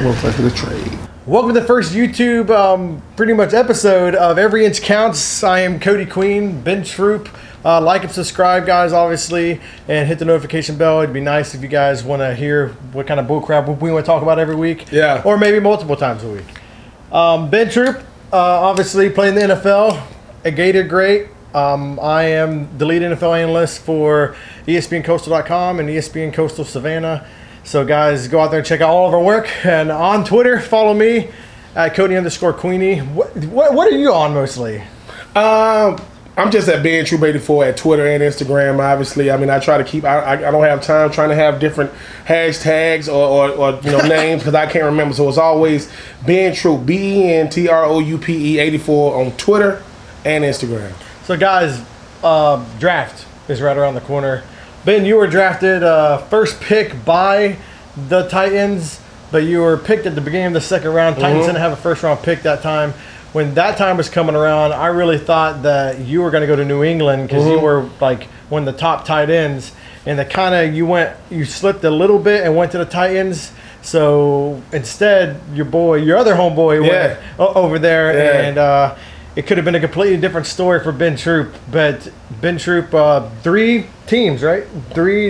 most likely to trade. Welcome to the first YouTube pretty much episode of Every Inch Counts. I am Cody Queen, Ben Troop. Like and subscribe, guys, obviously, and hit the notification bell. It'd be nice if you guys want to hear what kind of bullcrap we want to talk about every week. Yeah. Or maybe multiple times a week. Ben Troop, obviously playing the NFL, a Gator great. I am the lead NFL analyst for ESPNCoastal.com and ESPN Coastal Savannah. So, guys, go out there and check out all of our work. And on Twitter, follow me at Cody_Queenie. What are you on mostly? I'm just at Ben Troop 84 at Twitter and Instagram. Obviously, I mean, I try to keep. I don't have time trying to have different hashtags or names because I can't remember. So it's always Ben Troop, BenTroupe 84 on Twitter and Instagram. So, guys, draft is right around the corner. Ben, you were drafted first pick by the Titans, but you were picked at the beginning of the second round. Titans didn't have a first round pick that time. When that time was coming around, I really thought that you were going to go to New England because you were like one of the top tight ends, and you slipped a little bit and went to the Titans. So instead, your other homeboy went over there, and it could have been a completely different story for Ben Troop. But Ben Troop, 3 teams, right? Three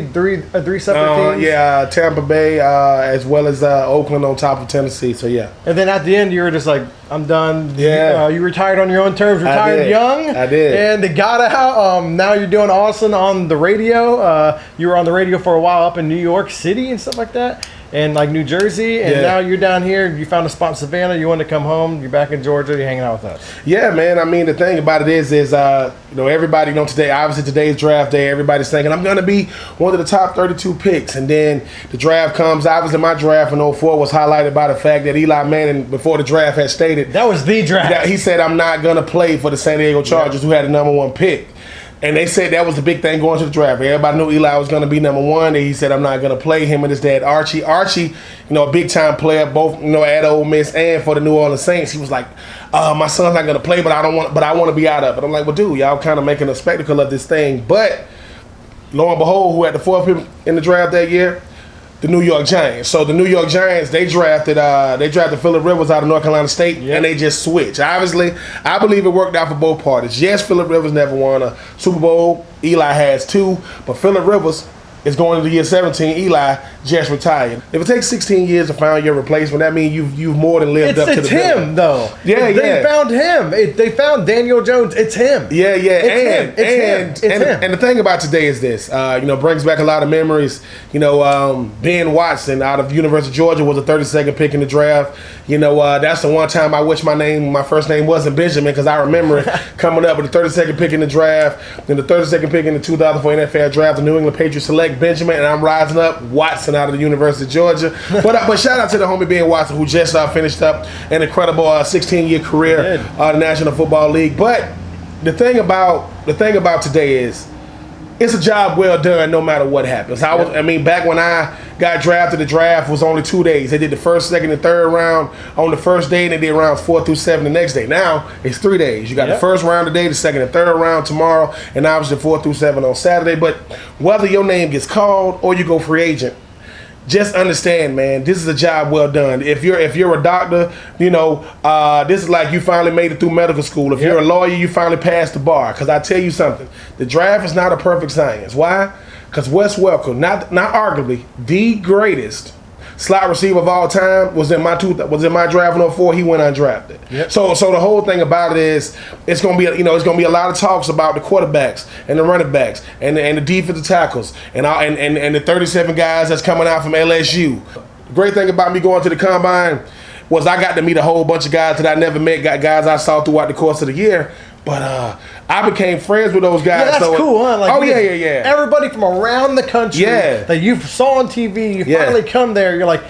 separate teams. Yeah, Tampa Bay as well as Oakland on top of Tennessee. So yeah. And then at the end, you were just like, I'm done. Yeah. You retired on your own terms. Retired young. I did. And they got out. Now you're doing awesome on the radio. You were on the radio for a while up in New York City and stuff like that, and like New Jersey. And now you're down here. You found a spot in Savannah. You want to come home. You're back in Georgia. You're hanging out with us. Yeah, man. I mean, the thing about it is everybody today. Obviously, today's draft day. Everybody's thinking I'm gonna be one of the top 32 picks, and then the draft comes. Obviously, my draft in 04 was highlighted by the fact that Eli Manning, before the draft, had stated that was the draft. He said, "I'm not gonna play for the San Diego Chargers, who had the number 1 pick." And they said that was the big thing going to the draft. Everybody knew Eli was going to be number 1. And he said, I'm not going to play. Him and his dad, Archie. Archie, a big-time player, both, at Ole Miss and for the New Orleans Saints. He was like, my son's not going to play, but I want to be out of it. I'm like, well, dude, y'all kind of making a spectacle of this thing. But lo and behold, who had the 4th pick in the draft that year? The New York Giants. So the New York Giants, they drafted Phillip Rivers out of North Carolina State, and they just switched. Obviously, I believe it worked out for both parties. Yes, Phillip Rivers never won a Super Bowl. Eli has 2, but Phillip Rivers is going into year 17. Eli just retired. If it takes 16 years to find your replacement, that means you've more than lived up to the It's him, though. Yeah, They found him. They found Daniel Jones. It's him. Yeah. It's him. And the thing about today is this, brings back a lot of memories. Ben Watson out of University of Georgia was a 32nd pick in the draft. That's the one time I wish my first name wasn't Benjamin, because I remember it coming up with the 32nd pick in the draft, then the 32nd pick in the 2004 NFL draft. The New England Patriots select Benjamin, and I'm rising up Watson out of the University of Georgia. But shout out to the homie Ben Watson, who just finished up an incredible 16-year career in the National Football League. But the thing about today is, it's a job well done no matter what happens. Back when I got drafted, the draft was only 2 days. They did the first, second, and third round on the first day, and they did rounds 4 through 7 the next day. Now, it's 3 days. You got the first round today, the second and third round tomorrow, and obviously 4 through 7 on Saturday. But whether your name gets called or you go free agent, just understand, man, this is a job well done. If you're a doctor, this is like you finally made it through medical school. If you're a lawyer, you finally passed the bar. Because I tell you something, the draft is not a perfect science. Why? Because Wes Welker, not arguably the greatest slot receiver of all time, was in my draft in 04. He went undrafted. Yep. So the whole thing about it is, it's gonna be a lot of talks about the quarterbacks and the running backs and the defensive tackles and the 37 guys that's coming out from LSU. The great thing about me going to the combine was I got to meet a whole bunch of guys that I never met, guys I saw throughout the course of the year. But I became friends with those guys. Yeah, that's cool, huh? Like, yeah. Everybody from around the country that you saw on TV, you finally come there, you're like,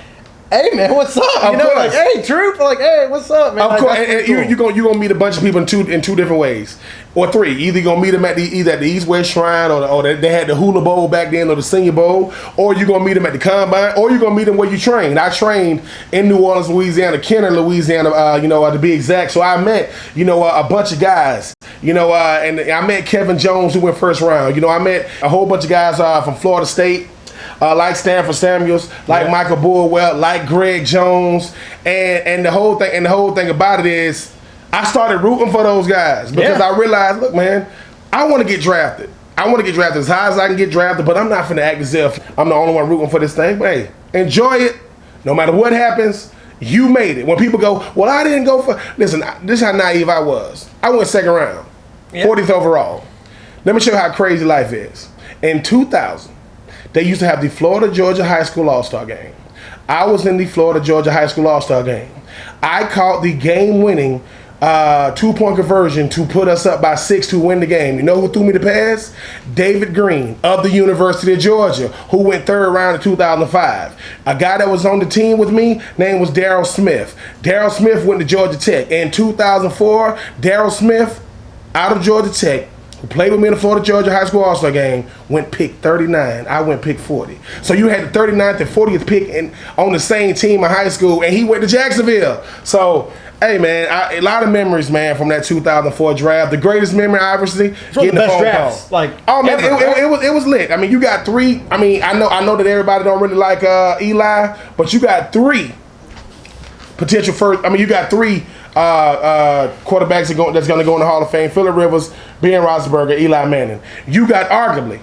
hey, man, what's up? Like, hey, Troop. Like, hey, what's up, man? Of course, and cool. You're gonna meet a bunch of people in two different ways, or 3. Either you're gonna meet them at the East West Shrine, or they had the Hula Bowl back then, or the Senior Bowl, or you're gonna meet them at the Combine, or you're gonna meet them where you train. I trained in New Orleans, Louisiana, Kenner, Louisiana, to be exact. So I met, a bunch of guys. And I met Kevin Jones, who went first round. I met a whole bunch of guys from Florida State. like Stanford Samuels, like Michael Bulwell, like Greg Jones, and the whole thing about it is I started rooting for those guys because I realized, look, man, I want to get drafted. I want to get drafted as high as I can get drafted, but I'm not finna act as if I'm the only one rooting for this thing. But hey, enjoy it. No matter what happens, you made it. When people go, well, I didn't go for... Listen, this is how naive I was. I went second round, 40th overall. Let me show you how crazy life is. In 2000, they used to have the Florida-Georgia High School All-Star Game. I was in the Florida-Georgia High School All-Star Game. I caught the game-winning 2-point conversion to put us up by 6 to win the game. You know who threw me the pass? David Green of the University of Georgia, who went third round in 2005. A guy that was on the team with me, name was Daryl Smith. Daryl Smith went to Georgia Tech. In 2004, Daryl Smith, out of Georgia Tech, who played with me in the Florida-Georgia High School All-Star Game, went pick 39. I went pick 40. So you had the 39th and 40th pick on the same team in high school, and he went to Jacksonville. So... hey, man, a lot of memories, man, from that 2004 draft. The greatest memory, obviously, getting the phone call. Like, oh, man, it was lit. I mean, you got three. I mean, I know that everybody don't really like Eli, but you got three potential first. I mean, you got three quarterbacks that's going to go in the Hall of Fame: Phillip Rivers, Ben Roethlisberger, Eli Manning. You got arguably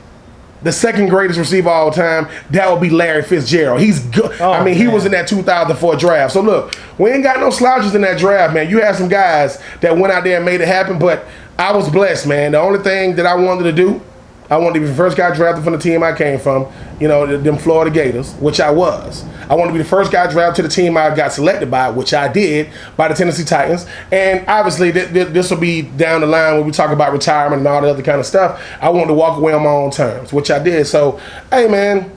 the second greatest receiver of all time. That would be Larry Fitzgerald. He's good. Oh, I mean, he was in that 2004 draft. So look, we ain't got no slouches in that draft, man. You had some guys that went out there and made it happen, but I was blessed, man. The only thing that I wanted to do, I wanted to be the first guy drafted from the team I came from, you know, them Florida Gators, which I was. I wanted to be the first guy drafted to the team I got selected by, which I did, by the Tennessee Titans. And obviously, this will be down the line when we talk about retirement and all the other kind of stuff. I wanted to walk away on my own terms, which I did. So, hey, man,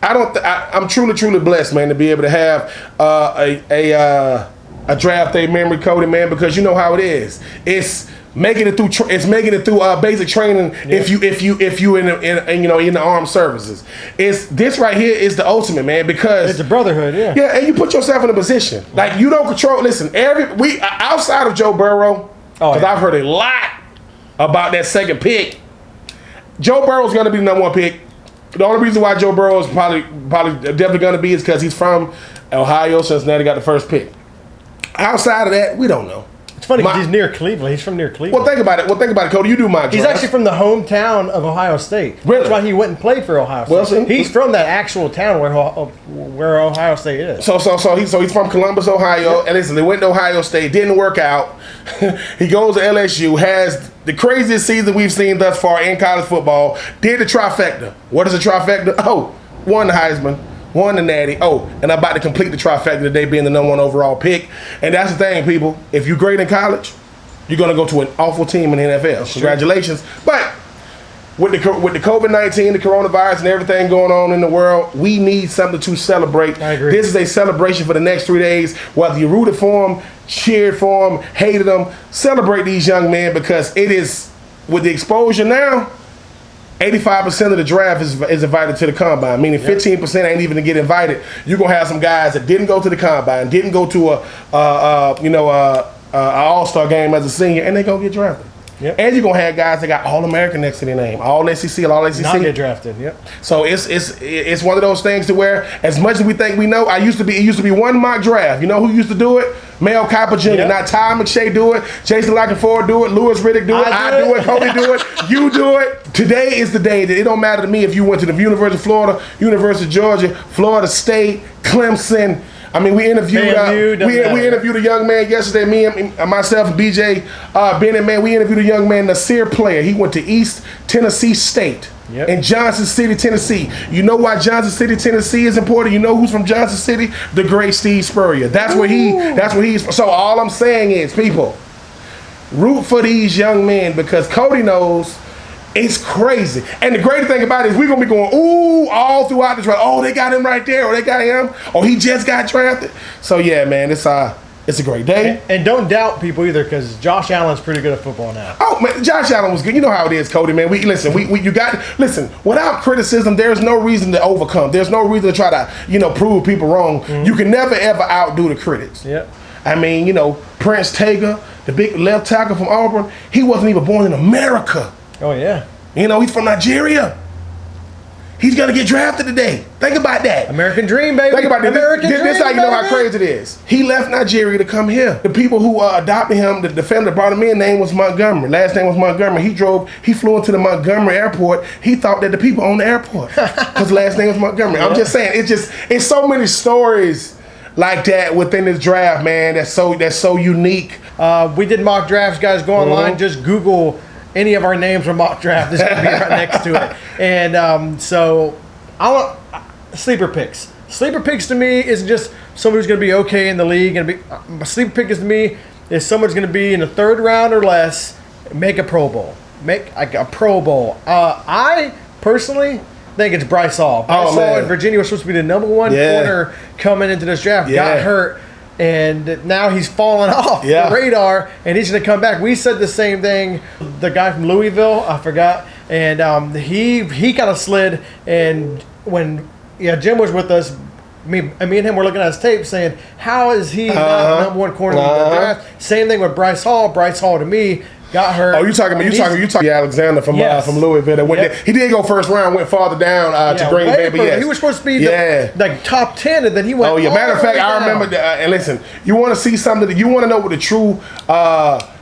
I'm truly blessed, man, to be able to have a draft day memory, Cody, man, because you know how it is. It's making it through basic training. If you in the armed services, this right here is the ultimate, man, because it's a brotherhood. Yeah, and you put yourself in a position like you don't control. Listen, we outside of Joe Burrow, because I've heard a lot about that second pick. Joe Burrow's going to be the number one pick. The only reason why Joe Burrow is probably definitely going to be is because he's from Ohio. Cincinnati got the first pick. Outside of that, we don't know. It's funny because he's near Cleveland. He's from near Cleveland. Well, think about it, Cody. You do my draft. He's actually from the hometown of Ohio State. Really? That's why he went and played for Ohio State. Well, he's from that actual town where Ohio State is. So he's from Columbus, Ohio. And listen, they went to Ohio State, didn't work out. He goes to LSU, has the craziest season we've seen thus far in college football. Did the trifecta. What is a trifecta? Oh, won the Heisman. Won the Natty. Oh, and I'm about to complete the trifecta today, being the number one overall pick. And that's the thing, people. If you're great in college, you're going to go to an awful team in the NFL. That's Congratulations. True. But with the COVID-19, the coronavirus, and everything going on in the world, we need something to celebrate. I agree. This is a celebration for the next 3 days. Whether you rooted for them, cheered for them, hated them, celebrate these young men, because it is, with the exposure now, 85% of the draft is invited to the combine, meaning 15% ain't even to get invited. You're gonna have some guys that didn't go to the combine, didn't go to a all-star game as a senior, and they gonna get drafted. Yep. And you're gonna have guys that got All-American next to their name, all SEC, all ACC. Not get drafted. Yep. So it's one of those things to where, as much as we think we know, it used to be one mock draft. You know who used to do it? Mel Kiper Jr. Yep. Not Ty McShay do it, Jason Lockenford do it, Louis Riddick do it, I do it, Cody do it, you do it. Today is the day that it don't matter to me if you went to the University of Florida, University of Georgia, Florida State, Clemson. I mean, we interviewed we interviewed a young man yesterday. Me and myself and BJ Bennett, man, we interviewed a young man, Nasir Player. He went to East Tennessee State. Yep. In Johnson City, Tennessee. You know why Johnson City, Tennessee is important? You know who's from Johnson City? The great Steve Spurrier. That's where he's. So all I'm saying is, people, root for these young men, because Cody knows it's crazy. And the great thing about it is we're going to be going, ooh, all throughout the draft. Oh, they got him right there. Or they got him. Or he just got drafted. So, yeah, man, it's a great day. And don't doubt people either, because Josh Allen's pretty good at football now. Oh, man, Josh Allen was good. You know how it is, Cody, man. Listen, without criticism, there's no reason to overcome. There's no reason to try to, prove people wrong. Mm-hmm. You can never, ever outdo the critics. Yep. I mean, Prince Tega, the big left tackle from Auburn, he wasn't even born in America. Oh, yeah. He's from Nigeria. He's gonna get drafted today. Think about that. American dream, baby. Think about this. American This dream, how you know how baby. crazy it is. He left Nigeria to come here. The people who adopted him, the family that brought him in, name was Montgomery. Last name was Montgomery. He flew into the Montgomery airport. He thought that the people owned the airport because last name was Montgomery. I'm just saying, it's so many stories like that within this draft, man. That's so unique. We did mock drafts, guys. Go online, just Google any of our names from mock draft. It's going to be right next to it. And so I want sleeper picks. Sleeper picks to me isn't just someone who's going to be okay in the league. A sleeper pick is to me is someone's going to be in the third round or less, make a Pro Bowl. Make like a Pro Bowl. I personally think it's Bryce Hall. Bryce Hall in Virginia was supposed to be the number one corner coming into this draft. Got hurt. And now he's fallen off the radar, and he's going to come back. We said the same thing. The guy from Louisville, I forgot, and he kind of slid. And when Jim was with us, me and him were looking at his tape, saying, "How is he not number one corner in the draft?" Same thing with Bryce Hall. Bryce Hall to me got hurt. Oh, you talking Alexander from Louisville that went there. He did go first round, went farther down to Green Bay. But he was supposed to be the top 10, and then he went. Oh yeah, matter of fact, I remember. And listen, you want to see something? You want to know what the true.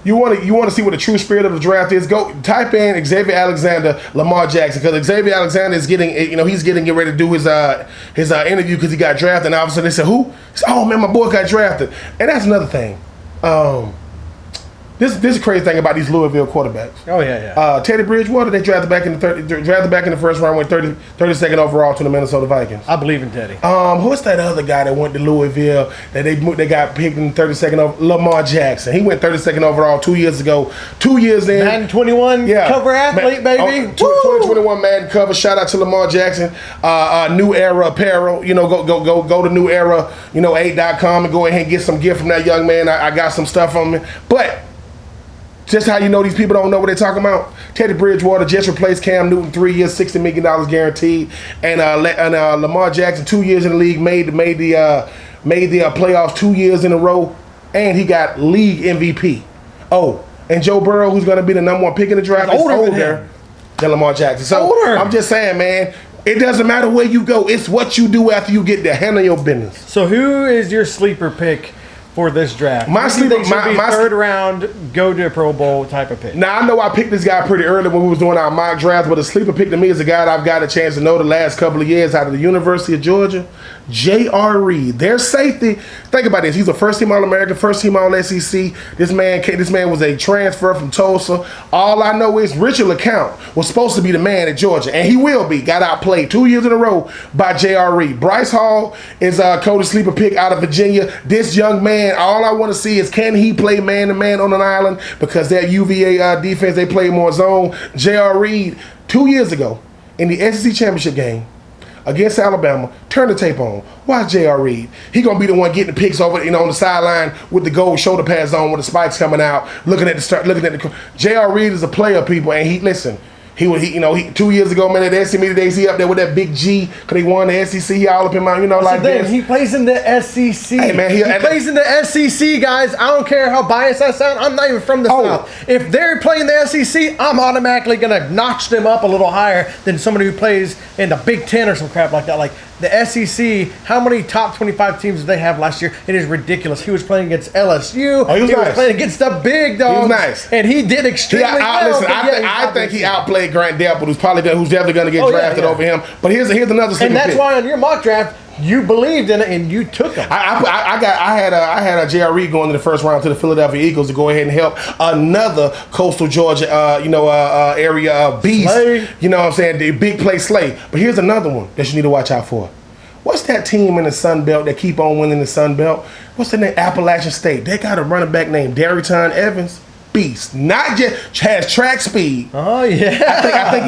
You want to see what the true spirit of the draft is? Go type in Xavier Alexander, Lamar Jackson, because Xavier Alexander is getting ready to do his interview because he got drafted. And all of a sudden they said, "Who?" He said, "Oh man, my boy got drafted." And that's another thing. This is a crazy thing about these Louisville quarterbacks. Oh yeah. Teddy Bridgewater, they drafted back in the first round, went 32nd overall to the Minnesota Vikings. I believe in Teddy. Who's that other guy that went to Louisville that they got picked in 32nd over? Lamar Jackson. He went 32nd overall 2 years ago. 2 years in. Madden 21 cover athlete, baby. 2021 Madden cover. Shout out to Lamar Jackson. New Era apparel. Go to New Era, 8.com and go ahead and get some gift from that young man. I got some stuff on me. But just how you know these people don't know what they're talking about. Teddy Bridgewater just replaced Cam Newton, 3 years, $60 million guaranteed, and Lamar Jackson 2 years in the league made the playoffs 2 years in a row, and he got league MVP. Oh, and Joe Burrow, who's going to be the number one pick in the draft, is older than Lamar Jackson. So I'm just saying, man, it doesn't matter where you go. It's what you do after you get there. Handle your business. So who is your sleeper pick for this draft? My third round, go to a Pro Bowl type of pick. Now I know I picked this guy pretty early when we was doing our mock draft, but a sleeper pick to me is a guy that I've got a chance to know the last couple of years out of the University of Georgia, J.R. Reed. Their safety. Think about this. He's a first-team All-American, first-team All-SEC. This man was a transfer from Tulsa. All I know is Richard LeCounte was supposed to be the man at Georgia, and he will be. Got outplayed 2 years in a row by J.R. Reed. Bryce Hall is Cody's sleeper pick out of Virginia. This young man, all I want to see is can he play man-to-man on an island, because that UVA defense, they play more zone. J.R. Reed, 2 years ago in the SEC championship game against Alabama, turn the tape on. Watch J.R. Reed. He gonna be the one getting the picks over, on the sideline with the gold shoulder pads on, with the spikes coming out, looking at the J.R. Reed is a player, people, and he 2 years ago, man, at the SEC media days, he up there with that big G, because he won the SEC. He all up in my, like this. He plays in the SEC. Hey, man, he plays in the SEC, guys. I don't care how biased I sound. I'm not even from the South. If they're playing the SEC, I'm automatically going to notch them up a little higher than somebody who plays in the Big Ten or some crap like that. Like, the SEC, how many top 25 teams did they have last year? It is ridiculous. He was playing against LSU. He was playing against the big dogs. He was nice. And he did extremely well. Listen, I think he outplayed Grant Delpit, who's definitely going to get drafted over him. But here's another sleeper pick. And that's pick. why on your mock draft, you believed in it and you took him. I had a J.R. Reed going to the first round to the Philadelphia Eagles to go ahead and help another coastal Georgia area beast. Slay. You know what I'm saying? The big play Slay. But here's another one that you need to watch out for. What's that team in the Sun Belt that keep on winning the Sun Belt? What's the name? Appalachian State. They got a running back named Darrington Evans. Beast. Not just has track speed. Oh yeah. I think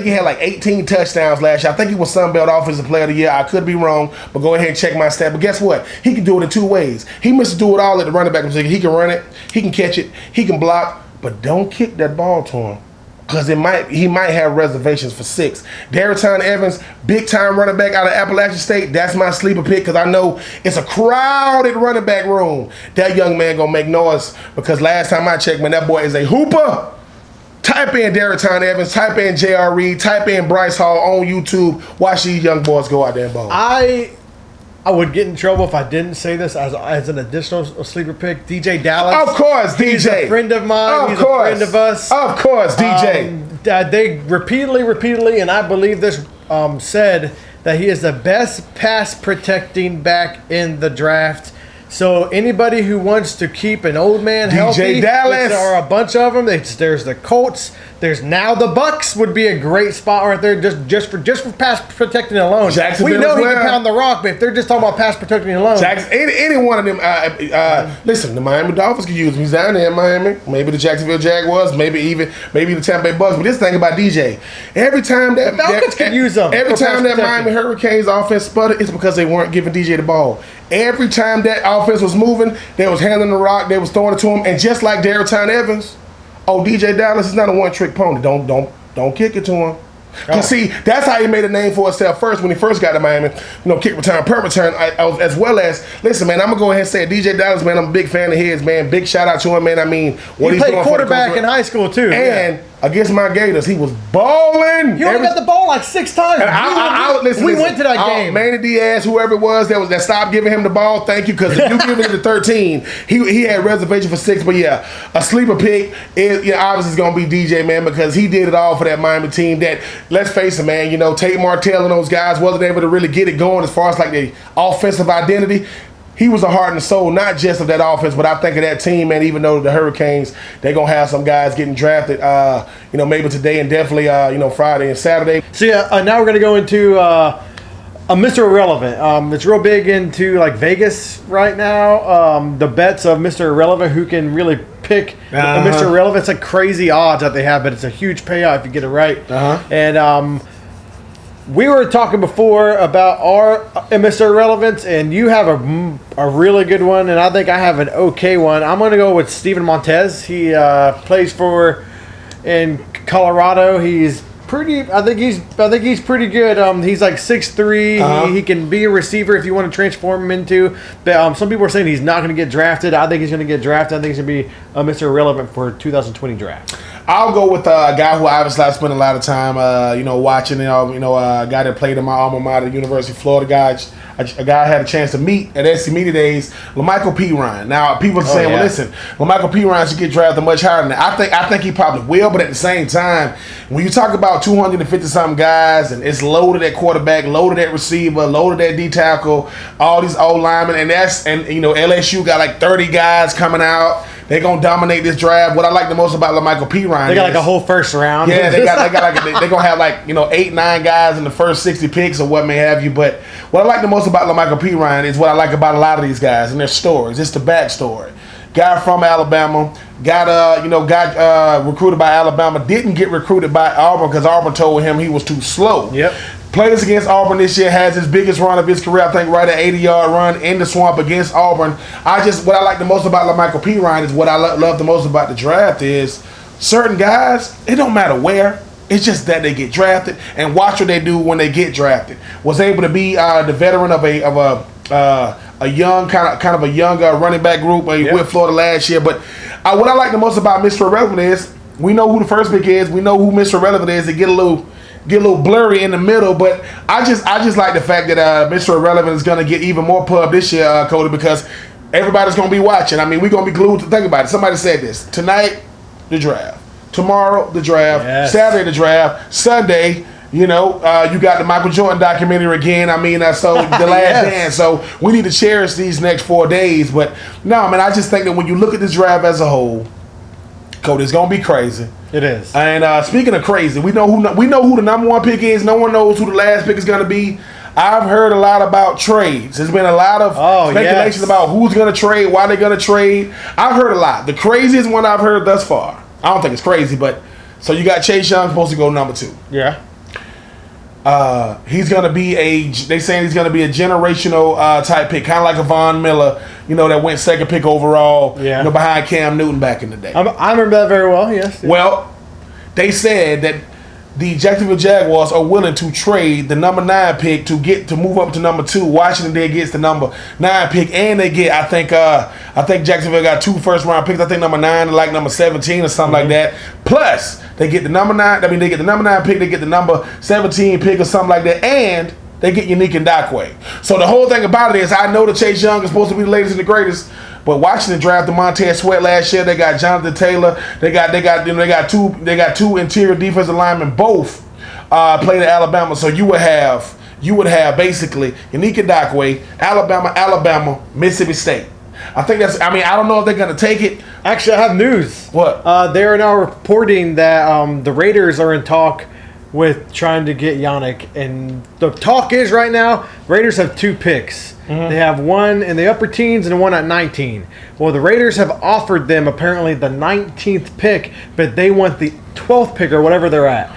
he had like 18 touchdowns last year. I think he was Sun Belt Offensive Player of the Year. I could be wrong, but go ahead and check my stat. But guess what? He can do it in two ways. He must do it all at the running back position. He can run it, he can catch it, he can block, but don't kick that ball to him, because he might have reservations for 6. Darrington Evans, big time running back out of Appalachian State. That's my sleeper pick, because I know it's a crowded running back room. That young man gonna make noise, because last time I checked, man, that boy is a hooper. Type in Darrell Evans, type in J.R. Reed, type in Bryce Hall on YouTube. Watch these young boys go out there and ball. I would get in trouble if I didn't say this as an additional sleeper pick. DJ Dallas. Of course, DJ. He's a friend of mine. He's a friend of us. Of course, DJ. They repeatedly, and I believe this, said that he is the best pass protecting back in the draft. So anybody who wants to keep an old man healthy, Dallas. there are a bunch of them. There's the Colts. There's now the Bucks would be a great spot right there just for pass protecting alone. Jacksonville We know as he well. can pound the rock, but if they're just talking about pass protecting alone, Any one of them. Listen, the Miami Dolphins could use him. He's down there in Miami. Maybe the Jacksonville Jaguars. Maybe the Tampa Bay Bucks. But this thing about DJ, every time that Falcons could use him. Every for time pass that Miami protection. Hurricanes offense sputtered, it's because they weren't giving DJ the ball. Every time that offense was moving, they was handling the rock. They was throwing it to him, and just like Darrell Evans. Oh, DJ Dallas is not a one-trick pony. Don't kick it to him. Cause see, that's how he made a name for himself first when he first got to Miami. Kick return, punt return, as well as listen, man. I'm gonna go ahead and say it. DJ Dallas, man. I'm a big fan of his, man. Big shout out to him, man. I mean, He played quarterback in high school too, and against my Gators, he was balling. He only got the ball like 6 times. We went to that game. Manny Diaz, whoever it was that stopped giving him the ball, thank you. Because if you give him the 13, he had reservation for 6. But yeah, a sleeper pick is obviously it's gonna be DJ, man, because he did it all for that Miami team. That let's face it, man. Tate Martell and those guys wasn't able to really get it going as far as like the offensive identity. He was the heart and the soul, not just of that offense, but I think of that team, man. Even though the Hurricanes, they're gonna have some guys getting drafted, maybe today and definitely, Friday and Saturday. So now we're gonna go into a Mr. Irrelevant. It's real big into like Vegas right now. The bets of Mr. Irrelevant, who can really pick Mr. Irrelevant. It's like crazy odds that they have, but it's a huge payout if you get it right. And we were talking before about our Mr. Irrelevance, and you have a really good one, and I think I have an okay one. I'm going to go with Steven Montez. He plays in Colorado. He's pretty. I think he's pretty good. He's like 6'3". He can be a receiver if you want to transform him into. But some people are saying he's not going to get drafted. I think he's going to get drafted. I think he's going to be Mr. Irrelevant for 2020 draft. I'll go with a guy who obviously I spent a lot of time, watching. A guy that played in my alma mater, University of Florida. A guy I had a chance to meet at SC Media Days, LaMichael Pirine. Now people are saying, well, listen, LaMichael Pirine should get drafted much higher than that. I think he probably will, but at the same time, when you talk about 250-something guys and it's loaded at quarterback, loaded at receiver, loaded at D tackle, all these old linemen, and LSU got like 30 guys coming out. They're gonna dominate this draft. What I like the most about LaMichael Pirine, they got like a whole first round. Yeah, they're gonna have 8-9 guys in the first 60 picks or what may have you. But what I like the most about LaMichael Pirine is what I like about a lot of these guys and their stories. It's the backstory. Guy from Alabama, got recruited by Alabama, didn't get recruited by Auburn because Auburn told him he was too slow. Yep. Plays against Auburn this year, has his biggest run of his career, I think right at 80-yard run in the swamp against Auburn. What I like the most about LaMichael Pirine is what I love the most about the draft is certain guys, it don't matter where, it's just that they get drafted and watch what they do when they get drafted. Was able to be the veteran of a young kind of a young running back group with Florida last year. But what I like the most about Mr. Irrelevant is we know who the first pick is, we know who Mr. Irrelevant is. They get a little blurry in the middle, but I just like the fact that Mr. Irrelevant is going to get even more pub this year, Cody, because everybody's going to be watching. I mean, we're going to be glued to think about it. Somebody said this. Tonight, the draft. Tomorrow, the draft. Yes. Saturday, the draft. Sunday, you got the Michael Jordan documentary again. I mean, so The Last Dance. So we need to cherish these next 4 days. But no, man, I just think that when you look at this draft as a whole, Cody, it's going to be crazy. It is. And speaking of crazy, we know who the number one pick is. No one knows who the last pick is going to be. I've heard a lot about trades. There's been a lot of speculations about who's going to trade, why they're going to trade. I've heard a lot. The craziest one I've heard thus far. I don't think it's crazy, but so you got Chase Young supposed to go number 2. Yeah. He's going to be they saying he's going to be a generational type pick, kind of like a Von Miller, that went second pick overall, behind Cam Newton back in the day. I remember that very well, yes. Well, they said that the Jacksonville Jaguars are willing to trade the number 9 pick to move up to number 2. Washington then gets the number 9 pick, and they get I think Jacksonville got 2 first-round picks. I think number 9 and like number 17 or something like that. Plus they get the number 9. I mean they get the number 9 pick. They get the number 17 pick or something like that, and they get Yannick Ngakoue. So the whole thing about it is, I know that Chase Young is supposed to be the latest and the greatest. But Washington drafted Montez Sweat last year. They got Jonathan Taylor. They got two interior defensive linemen. Both played at Alabama. So you would have basically Yannick Ngakoue, Alabama, Mississippi State. I think that's. I mean, I don't know if they're gonna take it. Actually, I have news. What? They are now reporting that the Raiders are in talk with trying to get Yannick, and the talk is right now Raiders have 2 picks. They have one in the upper teens and one at 19. Well, the Raiders have offered them apparently the 19th pick, but they want the 12th pick or whatever they're at.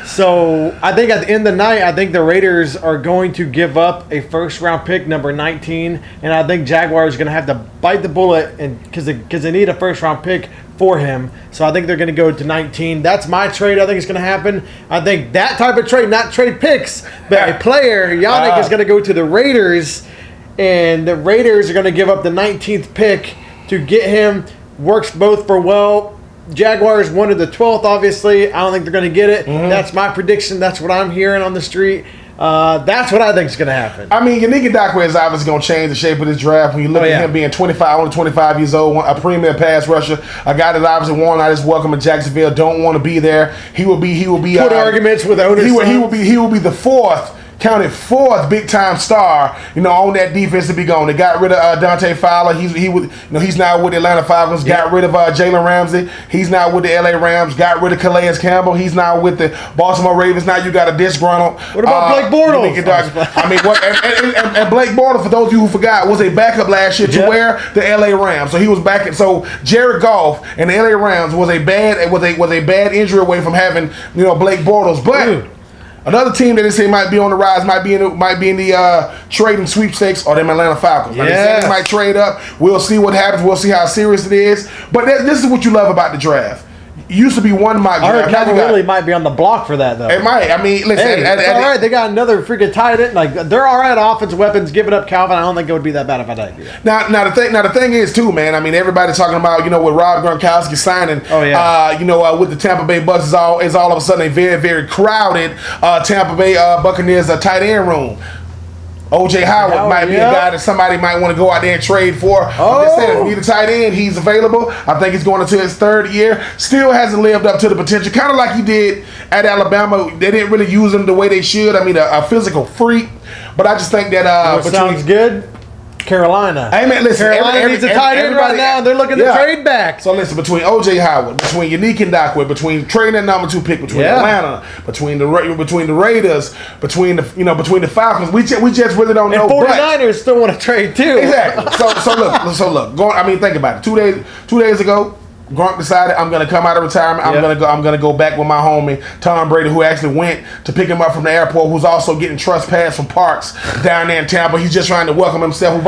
So I think at the end of the night, I think the Raiders are going to give up a first-round pick, number 19, and I think Jaguars are going to have to bite the bullet and because they need a first-round pick for him. So I think they're going to go to 19. That's my trade. I think it's going to happen. I think that type of trade, not trade picks, but a player, Yannick, is going to go to the Raiders, and the Raiders are going to give up the 19th pick to get him. Works both for well. Jaguars wanted the 12th, obviously. I don't think they're going to get it. That's my prediction. That's what I'm hearing on the street. That's what I think is going to happen. I mean, Yannick Ngakoue is obviously going to change the shape of this draft. When you look at him being 25, only 25 years old, a premier pass rusher, a guy that obviously won out his welcome in Jacksonville, don't want to be there. He will be. Put arguments with owners. He will be the fourth big time star, on that defense to be gone. They got rid of Dante Fowler. He's now with the Atlanta Falcons. Got rid of Jalen Ramsey. He's now with the LA Rams. Got rid of Calais Campbell. He's now with the Baltimore Ravens. Now you got a disgruntled. What about Blake Bortles? I mean, and Blake Bortles, for those of you who forgot, was a backup last year to where the LA Rams. So he was back. So Jared Goff and the LA Rams was a bad injury away from having Blake Bortles, but. Another team that they say might be on the rise, might be in the trading sweepstakes, are them Atlanta Falcons. Like they said they might trade up. We'll see what happens. We'll see how serious it is. But this is what you love about the draft. It used to be one mock draft. I heard Calvin Ridley might be on the block for that, though. It might. I mean, listen. Hey, it's all right. They got another freaking tight end. Like, they're all right offensive weapons. Give it up, Calvin. I don't think it would be that bad if I did. Now the thing is, too, man. I mean, everybody's talking about, with Rob Gronkowski signing. Oh, yeah. With the Tampa Bay Bucks is all of a sudden a very, very crowded Tampa Bay Buccaneers tight end room. O.J. Howard might be a guy that somebody might want to go out there and trade for. I'm just saying, if you need a tight end, he's available. I think he's going into his 3rd year. Still hasn't lived up to the potential, kind of like he did at Alabama. They didn't really use him the way they should. I mean, a physical freak. But I just think that sounds good. Carolina. Hey, man, listen. Carolina needs a tight end right now, and they're looking to trade back. So listen, between O.J. Howard, between Yannick Ngakoue, between trading that number 2 pick, between Atlanta, between the Raiders, between the Falcons, we just really don't know. And 49ers still want to trade too. Exactly. So look. Think about it. 2 days ago, Gronk decided, I'm going to come out of retirement. I'm going to go back with my homie Tom Brady, who actually went to pick him up from the airport, who's also getting trust pass from Parks down there in Tampa. He's just trying to welcome himself.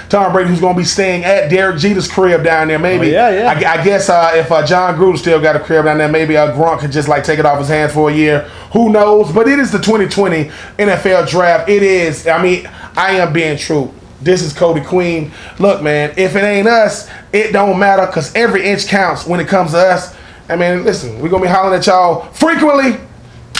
Tom Brady, who's going to be staying at Derek Jeter's crib down there. Maybe. I guess if John Gruden still got a crib down there, maybe Gronk could just take it off his hands for a year. Who knows? But it is the 2020 NFL Draft. It is. I mean, I am being true. This is Cody Queen. Look, man, if it ain't us, it don't matter, because every inch counts when it comes to us. I mean, listen, we're going to be hollering at y'all frequently.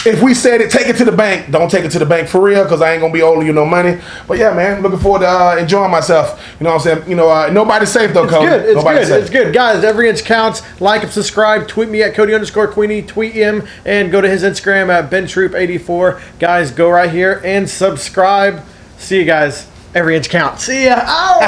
If we said it, take it to the bank. Don't take it to the bank for real, because I ain't going to be owing you no money. But yeah, man, looking forward to enjoying myself. You know what I'm saying? Nobody's safe, though, Cody. It's good. Guys, every inch counts. Like and subscribe. Tweet me at Cody_Queenie. Tweet him and go to his Instagram at BenTroop84. Guys, go right here and subscribe. See you guys. Every inch counts. See ya. Ow!